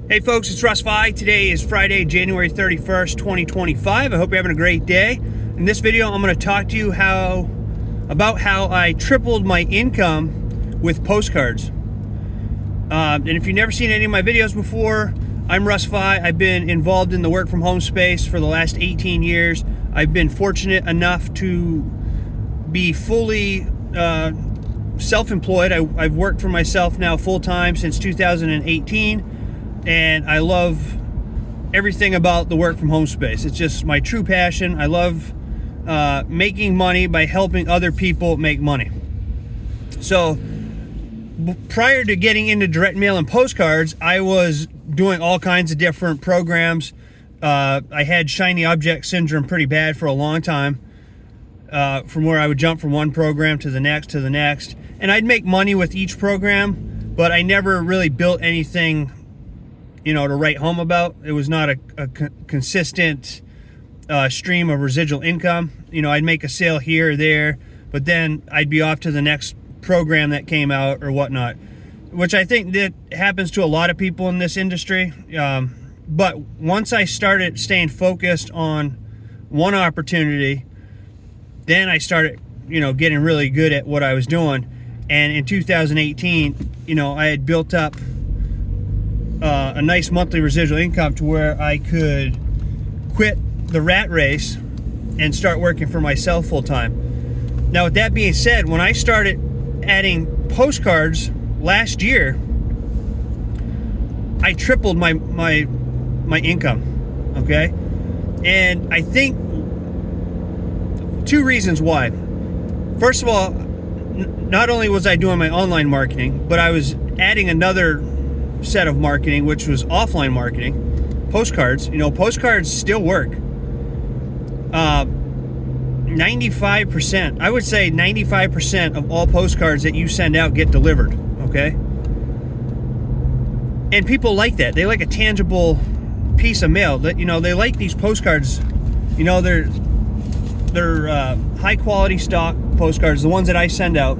Hey folks, it's Russ. Today is Friday, January 31st, 2025. I hope you're having a great day. In this video, I'm going to talk to you about how I tripled my income with postcards. And if you've never seen any of my videos before, I'm Russ. I've been involved in the work from home space for the last 18 years. I've been fortunate enough to be fully self-employed. I've worked for myself now full-time since 2018. And I love everything about the work from home space. It's just my true passion. I love making money by helping other people make money. So prior to getting into direct mail and postcards, I was doing all kinds of different programs. I had shiny object syndrome pretty bad for a long time, from where I would jump from one program to the next, and I'd make money with each program, but I never really built anything to write home about. It was not a consistent stream of residual income. I'd make a sale here or there, but then I'd be off to the next program that came out or whatnot, which I think that happens to a lot of people in this industry. But once I started staying focused on one opportunity, then I started, getting really good at what I was doing. And in 2018, I had built up a nice monthly residual income to where I could quit the rat race and start working for myself full time. Now, with that being said, when I started adding postcards last year, I tripled my income. Okay, and I think two reasons why. First of all, not only was I doing my online marketing, but I was adding another set of marketing, which was offline marketing. Postcards. Postcards still work. 95%, I would say 95% of all postcards that you send out get delivered. Okay, and people like that. They like a tangible piece of mail. That they like these postcards. They're high quality stock postcards. The ones that I send out,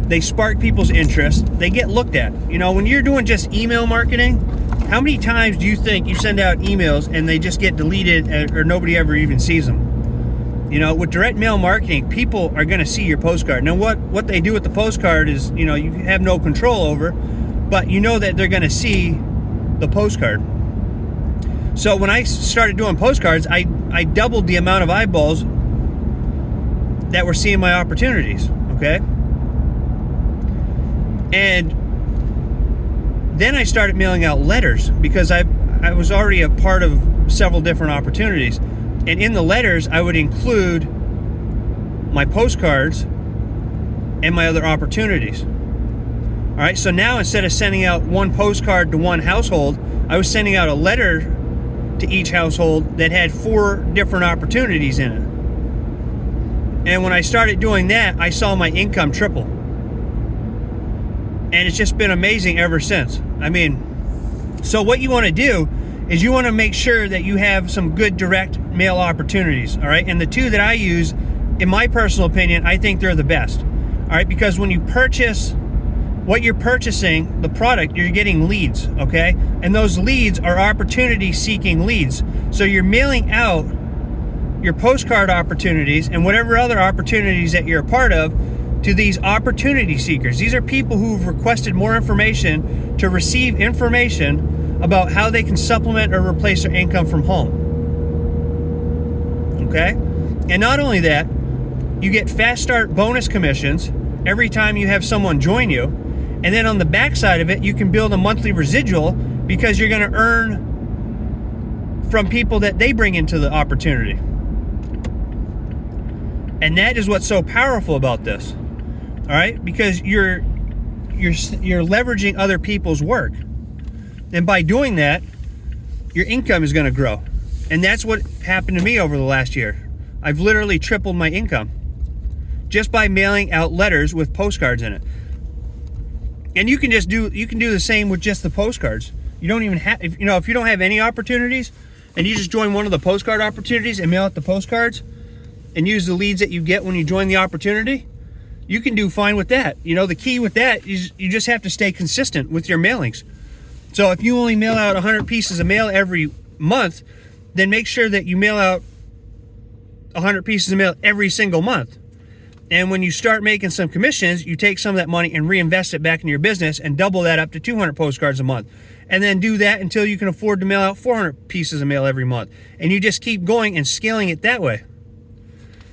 they spark people's interest. They get looked at. When you're doing just email marketing, how many times do you think you send out emails and they just get deleted or nobody ever even sees them? With direct mail marketing, people are going to see your postcard. Now, what they do with the postcard is, you have no control over, but that they're going to see the postcard. So when I started doing postcards, I doubled the amount of eyeballs that were seeing my opportunities. Okay. And then I started mailing out letters because I was already a part of several different opportunities. And in the letters, I would include my postcards and my other opportunities. All right, so now instead of sending out one postcard to one household, I was sending out a letter to each household that had 4 different opportunities in it. And when I started doing that, I saw my income triple. And it's just been amazing ever since. So what you want to do is you want to make sure that you have some good direct mail opportunities, all right? And the two that I use, in my personal opinion, I think they're the best, all right? Because when you purchase what you're purchasing, the product, you're getting leads, okay? And those leads are opportunity-seeking leads. So you're mailing out your postcard opportunities and whatever other opportunities that you're a part of to these opportunity seekers. These are people who've requested more information to receive information about how they can supplement or replace their income from home. Okay? And not only that, you get fast start bonus commissions every time you have someone join you. And then on the back side of it, you can build a monthly residual because you're going to earn from people that they bring into the opportunity. And that is what's so powerful about this. All right, because you're leveraging other people's work, and by doing that, your income is going to grow. And that's what happened to me over the last year. I've literally tripled my income just by mailing out letters with postcards in it. And you can do the same with just the postcards. You don't even have, if you don't have any opportunities, and you just join one of the postcard opportunities and mail out the postcards, and use the leads that you get when you join the opportunity, you can do fine with that. The key with that is you just have to stay consistent with your mailings. So if you only mail out 100 pieces of mail every month, then make sure that you mail out 100 pieces of mail every single month. And when you start making some commissions, you take some of that money and reinvest it back in your business and double that up to 200 postcards a month. And then do that until you can afford to mail out 400 pieces of mail every month. And you just keep going and scaling it that way.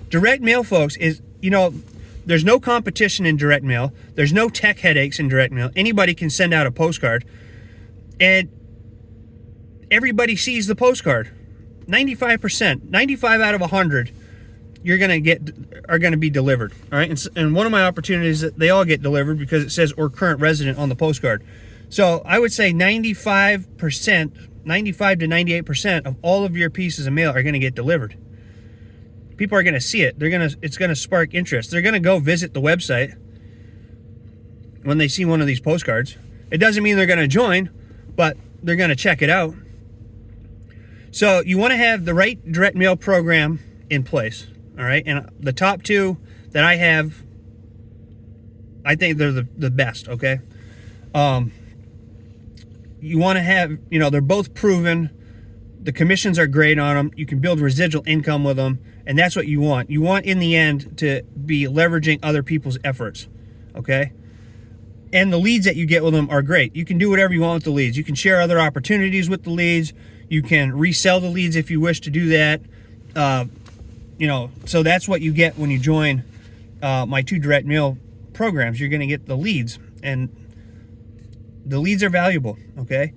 Direct mail, folks, is, there's no competition in direct mail. There's no tech headaches in direct mail. Anybody can send out a postcard. And everybody sees the postcard. 95%, 95 out of 100 are going to be delivered. All right. And one of my opportunities, they all get delivered because it says or current resident on the postcard. So I would say 95 to 98% of all of your pieces of mail are going to get delivered. People are going to see it. It's going to spark interest. They're going to go visit the website when they see one of these postcards. It doesn't mean they're going to join, but they're going to check it out. So you want to have the right direct mail program in place. All right, and the top two that I have, I think they're the best, okay? You want to have, they're both proven. The commissions are great on them. You can build residual income with them, and that's what you want. You want, in the end, to be leveraging other people's efforts, okay? And the leads that you get with them are great. You can do whatever you want with the leads. You can share other opportunities with the leads. You can resell the leads if you wish to do that. So that's what you get when you join my 2 direct mail programs. You're going to get the leads, and the leads are valuable, okay?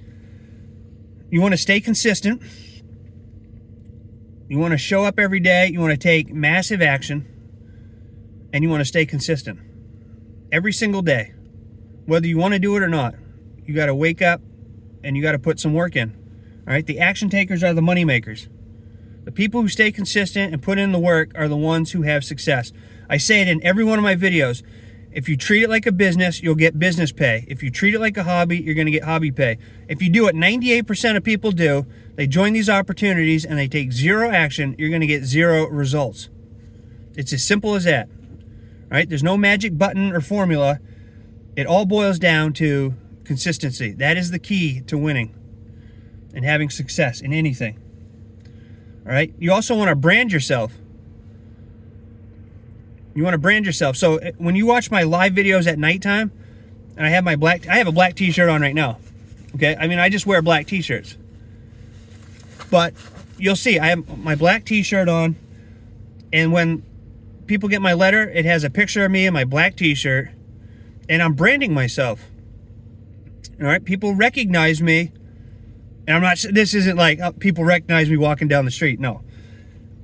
You want to stay consistent. You want to show up every day. You want to take massive action, and you want to stay consistent every single day. Whether you want to do it or not, you got to wake up and you got to put some work in. All right? The action takers are the money makers. The people who stay consistent and put in the work are the ones who have success. I say it in every one of my videos. If you treat it like a business, you'll get business pay. If you treat it like a hobby, you're going to get hobby pay. If you do what 98% of people do, they join these opportunities and they take zero action, you're going to get zero results. It's as simple as that. All right? There's no magic button or formula. It all boils down to consistency. That is the key to winning and having success in anything. All right. You also want to brand yourself. You want to brand yourself. So when you watch my live videos at nighttime, and I have a black t-shirt on right now. Okay. I mean, I just wear black t-shirts, but you'll see I have my black t-shirt on. And when people get my letter, it has a picture of me in my black t-shirt, and I'm branding myself. All right. People recognize me. And this isn't like people recognize me walking down the street. No.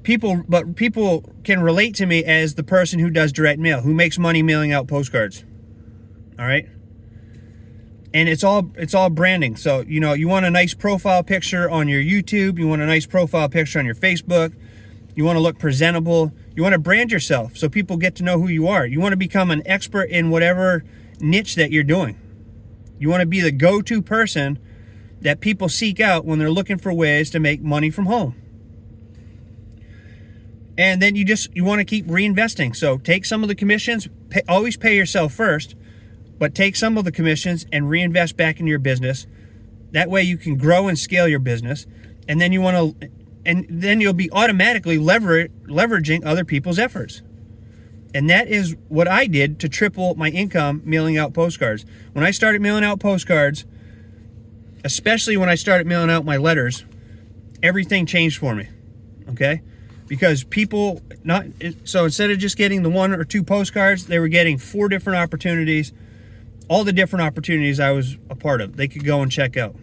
People can relate to me as the person who does direct mail, who makes money mailing out postcards. All right? And it's all branding. So, you want a nice profile picture on your YouTube, you want a nice profile picture on your Facebook, you want to look presentable, you want to brand yourself so people get to know who you are. You want to become an expert in whatever niche that you're doing. You want to be the go-to person that people seek out when they're looking for ways to make money from home. And then you want to keep reinvesting. So take some of the commissions, always pay yourself first, but take some of the commissions and reinvest back in your business. That way you can grow and scale your business. And then you'll be automatically leveraging other people's efforts. And that is what I did to triple my income mailing out postcards. When I started mailing out postcards, especially when I started mailing out my letters, everything changed for me, okay? Because so instead of just getting the 1 or 2 postcards, they were getting 4 different opportunities, all the different opportunities I was a part of. They could go and check out.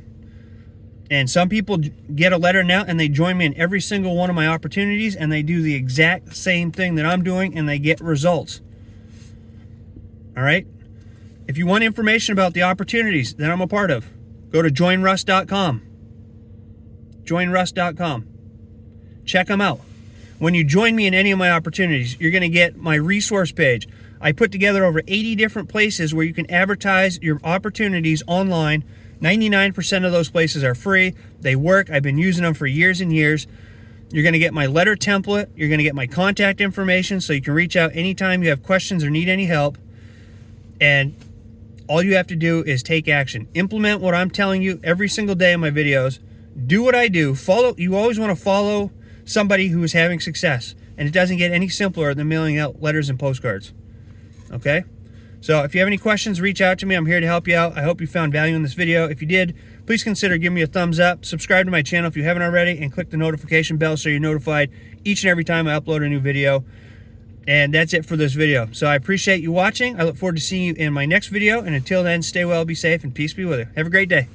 And some people get a letter now and they join me in every single one of my opportunities, and they do the exact same thing that I'm doing, and they get results. All right? If you want information about the opportunities that I'm a part of, go to joinruss.com. Joinruss.com. Check them out. When you join me in any of my opportunities, you're going to get my resource page. I put together over 80 different places where you can advertise your opportunities online. 99% of those places are free. They work. I've been using them for years and years. You're going to get my letter template. You're going to get my contact information so you can reach out anytime you have questions or need any help. And All you have to do is take action. Implement what I'm telling you every single day in my videos. Do what I do. Follow. You always want to follow somebody who is having success. And it doesn't get any simpler than mailing out letters and postcards. Okay? So if you have any questions, reach out to me. I'm here to help you out. I hope you found value in this video. If you did, please consider giving me a thumbs up. Subscribe to my channel if you haven't already, and click the notification bell so you're notified each and every time I upload a new video. And that's it for this video. So I appreciate you watching. I look forward to seeing you in my next video. And until then, stay well, be safe, and peace be with you. Have a great day.